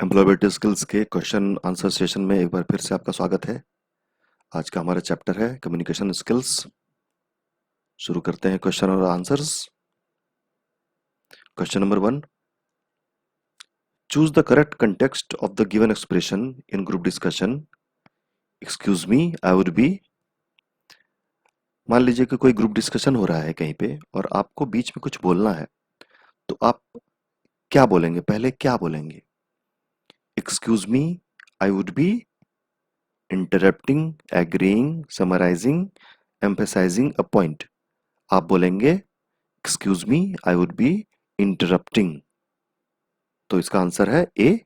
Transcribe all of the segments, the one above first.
Employability skills के question answer session में एक बार फिर से आपका स्वागत है। आज का हमारा चैप्टर है कम्युनिकेशन स्किल्स। शुरू करते हैं क्वेश्चन और answers. Question number 1, choose the correct context of the given expression in group discussion. Excuse me, I would B. मान लीजिए कि कोई ग्रुप डिस्कशन हो रहा है कहीं पे और आपको बीच में कुछ बोलना है, तो आप क्या बोलेंगे? पहले क्या बोलेंगे? Excuse me, I would be, interrupting, agreeing, summarising, emphasising a point. आप बोलेंगे excuse me, I would be interrupting. तो इसका आंसर है A,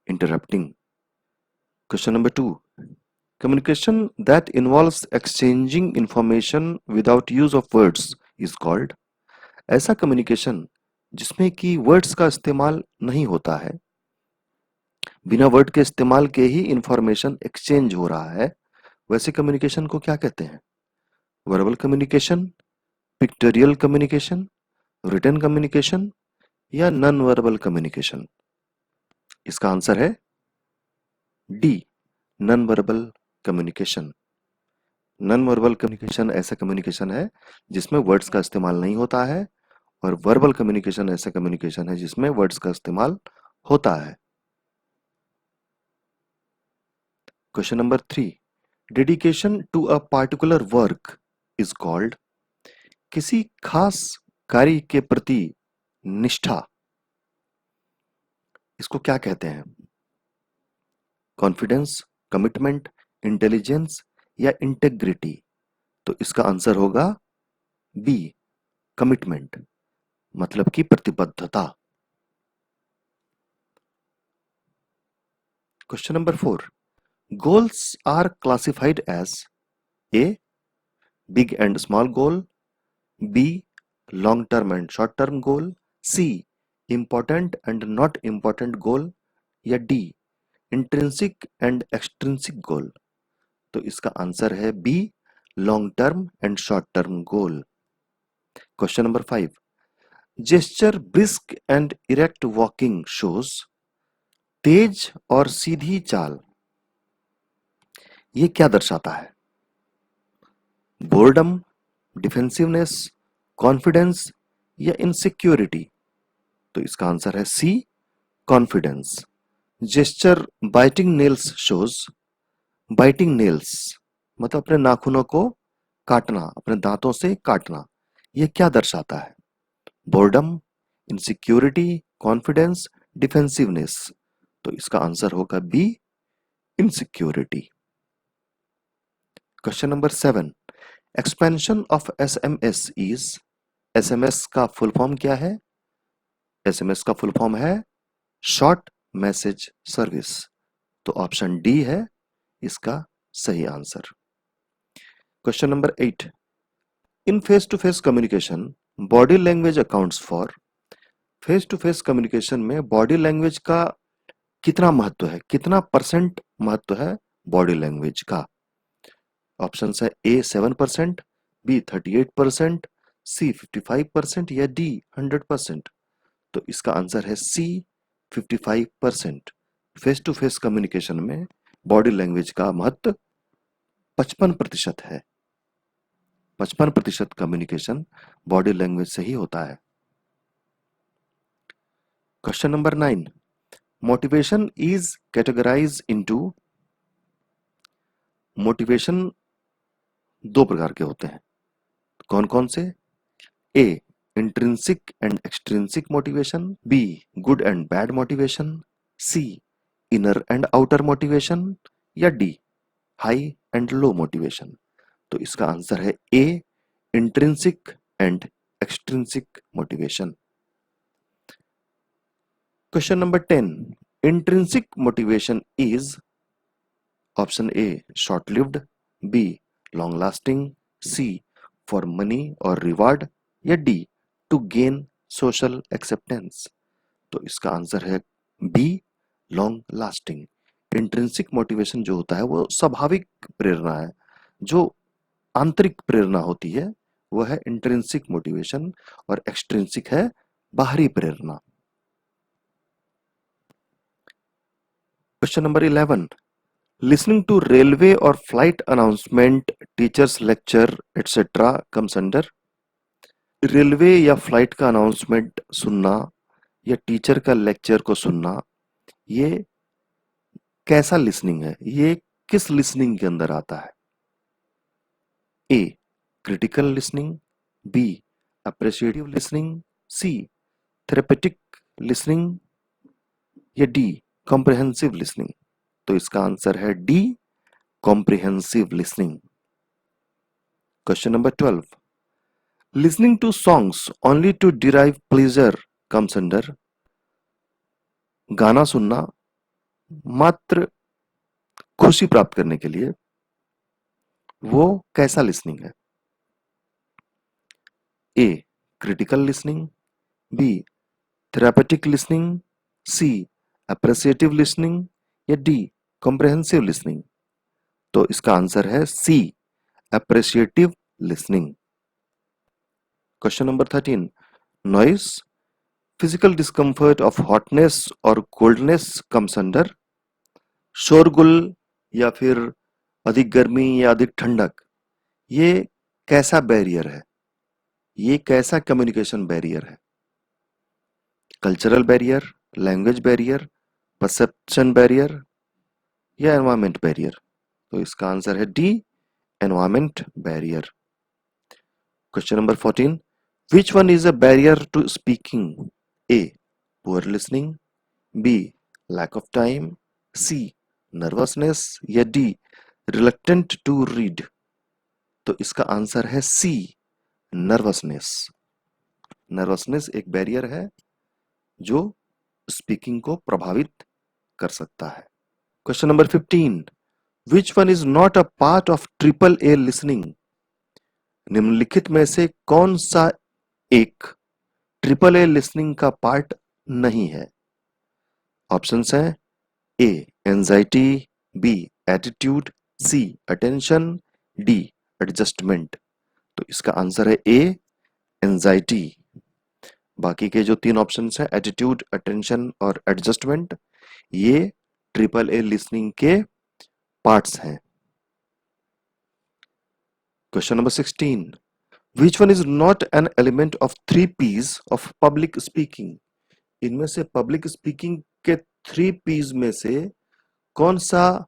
interrupting. Question number 2, communication that involves exchanging information without use of words is called. ऐसा communication जिसमें कि words का इस्तेमाल नहीं होता है, बिना वर्ड के इस्तेमाल के ही इंफॉर्मेशन एक्सचेंज हो रहा है, वैसे कम्युनिकेशन को क्या कहते हैं? Verbal communication, pictorial communication, written communication या नॉन वर्बल कम्युनिकेशन? इसका आंसर है D, non verbal communication. Non verbal communication ऐसा कम्युनिकेशन है जिसमें वर्ड्स का इस्तेमाल नहीं होता है, और वर्बल कम्युनिकेशन ऐसा कम्युनिकेशन है जिसमें वर्ड्स का इस्तेमाल होता है। Question number 3, dedication to a particular work is called. किसी खास कार्य के प्रति निष्ठा, इसको क्या कहते हैं? कॉन्फिडेंस, कमिटमेंट, इंटेलिजेंस या इंटेग्रिटी? तो इसका आंसर होगा बी, कमिटमेंट, मतलब की प्रतिबद्धता। Question number 4, goals are classified as A, big and small goal, B, long term and short term goal, C, important and not important goal या D, intrinsic and extrinsic goal? तो इसका answer है B, long term and short term goal. Question number 5, gesture brisk and erect walking shows. तेज और सीधी चाल, ये क्या दर्शाता है? बोर्डम, डिफेंसिवनेस, कॉन्फिडेंस या इनसिक्योरिटी? तो इसका आंसर है C, confidence. Gesture biting nails shows. Biting nails मतलब अपने नाखूनों को काटना, अपने दांतों से काटना, ये क्या दर्शाता है? Boredom, insecurity, confidence, defensiveness? तो इसका आंसर होगा B, insecurity. Question number 7, expansion of SMS is. SMS का फुल फॉर्म क्या है? एसएमएस का फुल फॉर्म है शॉर्ट मैसेज सर्विस। तो ऑप्शन डी है इसका सही answer. Question number 8, in face to face communication body language accounts for. Face to face communication में बॉडी लैंग्वेज का कितना महत्व है, कितना परसेंट महत्व है बॉडी लैंग्वेज का? ऑप्शन है ए 7%, बी 38%, सी 55% या डी 100%? तो इसका आंसर है सी, 55%। फेस टू फेस कम्युनिकेशन में बॉडी लैंग्वेज का महत्व 55% है। 55% कम्युनिकेशन बॉडी लैंग्वेज से ही होता है। Question number 9, motivation is categorise into. Motivation दो प्रकार के होते हैं, कौन कौन से? A, intrinsic and extrinsic motivation, B, good and bad motivation, C, inner and outer motivation या D, high and low motivation? तो इसका आंसर है A, intrinsic and extrinsic motivation. Question number 10, intrinsic motivation is. Option A, short lived, B, long lasting, C, for money और reward या D, to gain social acceptance? तो इसका answer है B, long lasting. Intrinsic motivation जो होता है वो स्वाभाविक प्रेरणा है, जो आंतरिक प्रेरणा होती है वो है इंट्रिंसिक मोटिवेशन, और एक्सट्रिंसिक है बाहरी प्रेरणा। Question number 11, listening to railway or flight announcement, teachers lecture etc. comes under। Railway या फ्लाइट का अनाउंसमेंट सुनना या टीचर का लेक्चर को सुनना, ये कैसा लिसनिंग है, ये किस लिसनिंग के अंदर आता है? A critical listening, B appreciative listening, C therapeutic listening या डी कॉम्प्रिहेंसिव लिसनिंग। तो इसका आंसर है D comprehensive listening. Question number 12, listening to songs only to derive pleasure comes under. गाना सुनना मात्र खुशी प्राप्त करने के लिए, वो कैसा लिसनिंग है? A critical listening, B therapeutic listening, C appreciative listening या डी कॉम्प्रिहेंसिव लिसनिंग। तो इसका आंसर है C appreciative listening. Question number 13, noise physical discomfort of hotness और कोल्डनेस कम्स अंडर। शोरगुल या फिर अधिक गर्मी या अधिक ठंडक, ये कैसा बैरियर है, ये कैसा कम्युनिकेशन बैरियर है? Cultural barrier, language barrier, perception barrier या एनवायरमेंट बैरियर? तो इसका आंसर है D environment barrier. Question number 14, which one is a barrier to speaking? A poor listening, B lack of time, C nervousness या D reluctant to read? तो इसका answer है C nervousness. Nervousness एक barrier है जो speaking को प्रभावित कर सकता है। Question number 15, which one is not a part of triple A listening? निम्नलिखित में से कौन सा एक ट्रिपल ए लिसनिंग का पार्ट नहीं है? ऑप्शंस हैं ए एंजाइटी, बी एटीट्यूड, सी अटेंशन, डी एडजस्टमेंट। तो इसका आंसर है ए एंजाइटी। बाकी के जो तीन ऑप्शंस हैं एटीट्यूड, अटेंशन और एडजस्टमेंट, ये ट्रिपल ए लिसनिंग के पार्ट्स हैं। Question number 16, which one is not an element of 3 P's of public speaking? इनमें से पब्लिक स्पीकिंग के 3 P's में से कौन सा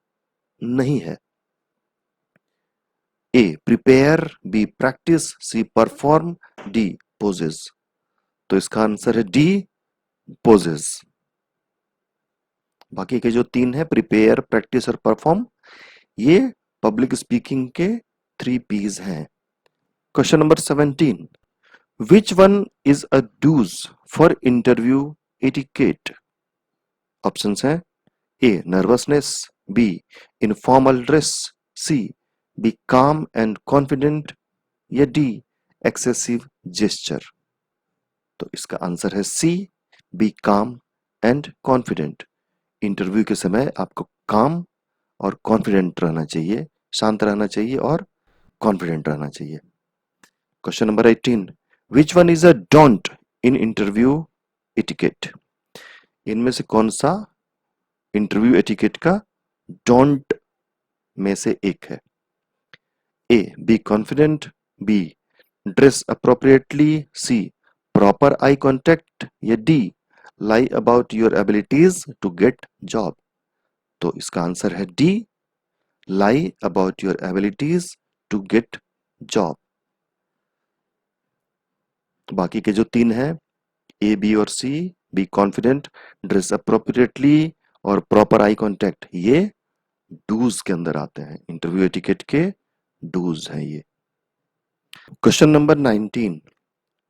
नहीं है? ए प्रिपेयर, बी प्रैक्टिस, सी परफॉर्म, डी पोजेस। तो इसका आंसर है डी पोजेस। बाकी के जो तीन है प्रिपेयर, प्रैक्टिस और परफॉर्म, ये पब्लिक स्पीकिंग के 3 P's हैं। Question number 17, which one is a do's for interview etiquette? Options हैं A nervousness, B informal dress, C be calm and confident या डी एक्सेसिव जेस्चर। तो इसका आंसर है C be calm and confident. Interview के समय आपको काम और कॉन्फिडेंट रहना चाहिए, शांत रहना चाहिए और कॉन्फिडेंट रहना चाहिए। Question number 18, which one is a don't in interview etiquette? इनमें से कौन सा इंटरव्यू एटिकेट का डोंट में से एक है? A be confident, B dress appropriately, C proper eye contact या D lie about your abilities to get job. तो इसका आंसर है D lie about your abilities to get job. बाकी के जो तीन हैं ए बी और C, be confident, dress appropriately और प्रॉपर आई कॉन्टेक्ट, ये डूज के अंदर आते हैं, इंटरव्यू एटिकेट के डूज हैं ये। Question number 19,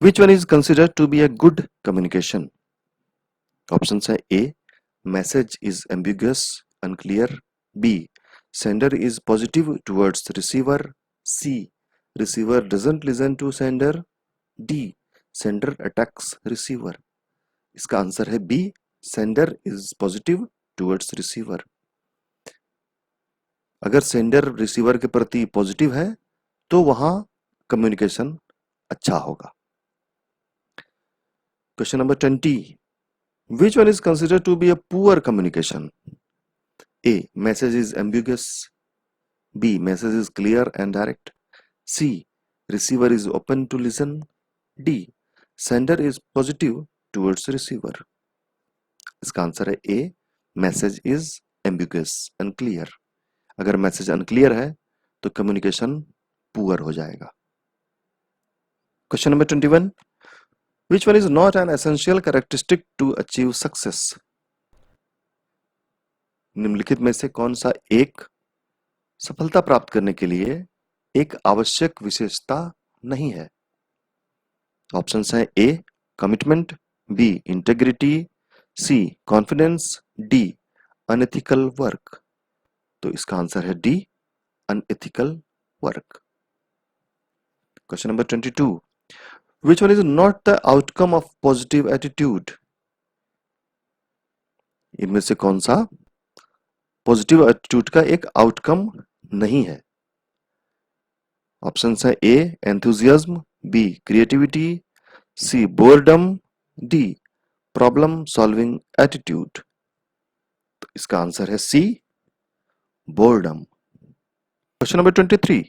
which one is considered to be a good communication? Options है A message is ambiguous unclear, B sender is positive towards receiver, C receiver doesn't listen to sender, D sender attacks receiver. इसका answer है B sender is positive towards receiver. अगर sender receiver के प्रति positive है तो वहां communication अच्छा होगा। Question number 20, which one is considered to be a poor communication? A, message is ambiguous. B, message is clear and direct. C, receiver is open to listen. D, sender is positive towards receiver. इसका answer है A, message is ambiguous, unclear. अगर message unclear है तो communication poor हो जाएगा। Question number 21, which one is not an essential characteristic to achieve success? निम्नलिखित में से कौन सा एक सफलता प्राप्त करने के लिए एक आवश्यक विशेषता नहीं है? ऑप्शंस हैं ए, कमिटमेंट, बी, इंटेग्रिटी, सी, कॉन्फिडेंस, डी, अनएथिकल वर्क। तो इसका आंसर है D, unethical work. Question number 22, which one is not the outcome of positive attitude? इनमें से कौन सा पॉजिटिव एटीट्यूड का एक आउटकम नहीं है? ऑप्शंस है A, enthusiasm, B, creativity, C, boredom, D, problem solving attitude. तो इसका आंसर है C, boredom. Question number 23,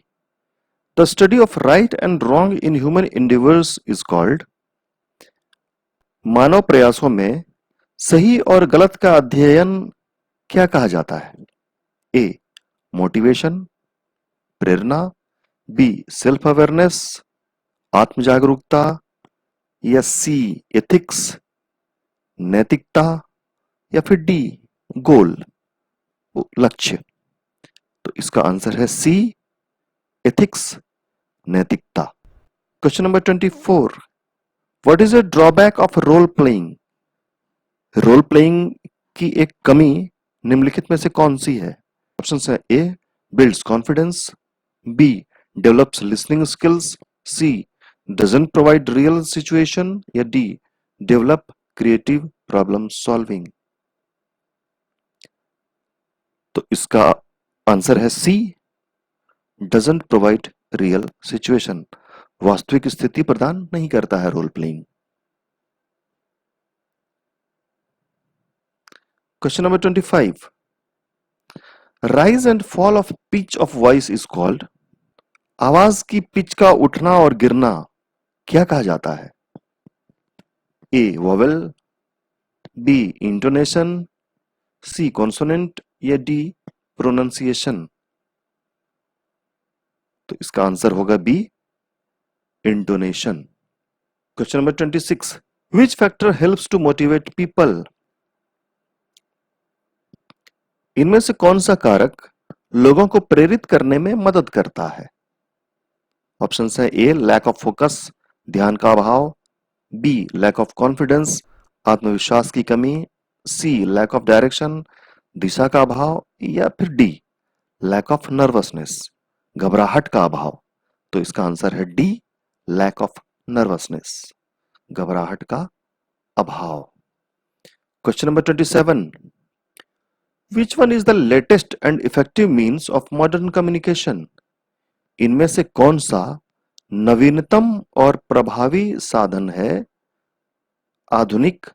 the study of right and wrong in human endeavours is called? मानव प्रयासों में सही और गलत का अध्ययन क्या कहा जाता है? ए, मोटिवेशन, प्रेरणा, बी, सेल्फ अवेयरनेस, आत्म जागरूकता, या सी, एथिक्स, नैतिकता, या फिर डी, गोल, लक्ष्य। तो इसका आंसर है सी, एथिक्स, नैतिकता। Question number 24, what is a drawback of role playing? Role playing की एक कमी निम्नलिखित में से कौन सी है? ऑप्शन है A, builds confidence, B, develops listening skills, C, doesn't provide real situation, या D, develop creative problem solving. तो इसका आंसर है C, doesn't provide real situation, वास्तविक स्थिति प्रदान नहीं करता है role playing. Question number 25, rise and fall of pitch of voice is called? आवाज की पिच का उठना और गिरना क्या कहा जाता है? A, vowel, B, intonation, C, consonant, या डी, प्रोनाउंसिएशन। तो इसका आंसर होगा B, intonation. Question number 26, which factor helps to motivate people? इनमें से कौन सा कारक लोगों को प्रेरित करने में मदद करता है? ऑप्शंस है ए, लैक ऑफ फोकस, ध्यान का अभाव, बी, लैक ऑफ कॉन्फिडेंस, आत्मविश्वास की कमी, सी, लैक ऑफ डायरेक्शन, दिशा का अभाव, या फिर डी, लैक ऑफ नर्वसनेस, घबराहट का अभाव। तो इसका आंसर है डी, लैक ऑफ नर्वसनेस, घबराहट का अभाव। Question number 27, which one is the latest and effective means of modern communication? इनमें से कौन सा नवीनतम और प्रभावी साधन है आधुनिक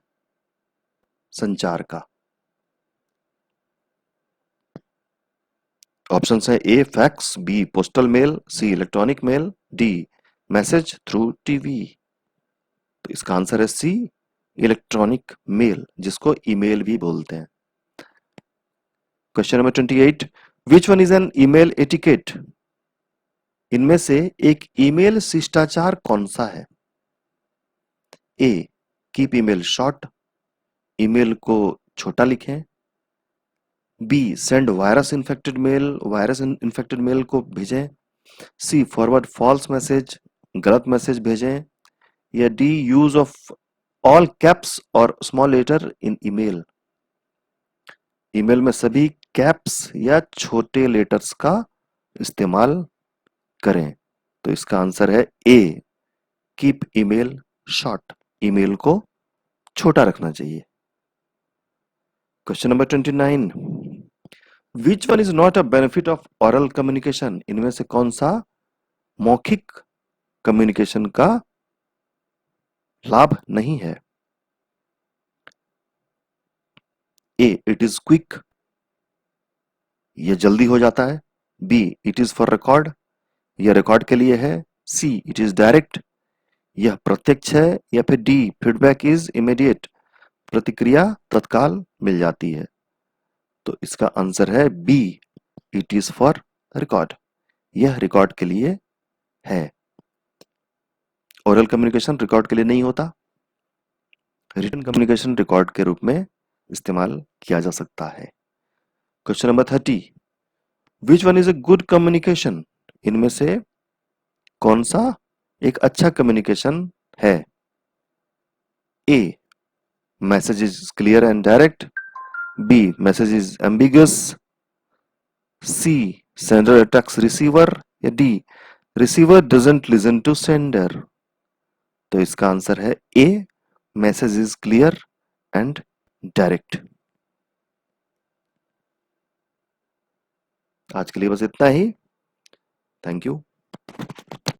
संचार का? ऑप्शन है A, fax, B, postal mail, C, electronic mail, D, message through TV. तो इसका आंसर है सी, इलेक्ट्रॉनिक मेल, जिसको ईमेल भी बोलते हैं। Question number 28, which one is an email etiquette? इनमें से एक ईमेल शिष्टाचार कौन सा है? A, keep email short, email को छोटा लिखें, B, send virus infected mail को भेजें, सी, फॉरवर्ड फॉल्स मैसेज, गलत मैसेज भेजें, या D, use of all caps और small letter in email. Email में सभी कैप्स या छोटे लेटर्स का इस्तेमाल करें। तो इसका आंसर है A, keep email short, email को छोटा रखना चाहिए। Question number 29, which one is not a benefit of oral communication? इनमें से कौन सा मौखिक कम्युनिकेशन का लाभ नहीं है? ए, इट इज क्विक, यह जल्दी हो जाता है। B, it is for record, यह रिकॉर्ड के लिए है। सी, इट इज डायरेक्ट, यह प्रत्यक्ष है। या फिर डी, फीडबैक इज इमीडिएट, प्रतिक्रिया तत्काल मिल जाती है। तो इसका आंसर है B, it is for record, यह रिकॉर्ड के लिए है। ओरल कम्युनिकेशन रिकॉर्ड के लिए नहीं होता। रिटन कम्युनिकेशन रिकॉर्ड के रूप में इस्तेमाल किया जा सकता है। Question number 30, which one is a good communication? इनमें से कौन सा एक अच्छा कम्युनिकेशन है? A, message is clear and direct. B, message is ambiguous. C, sender attacks receiver. या D, receiver doesn't listen to sender. तो इसका आंसर है A, message is clear and direct. आज के लिए बस इतना ही। Thank you.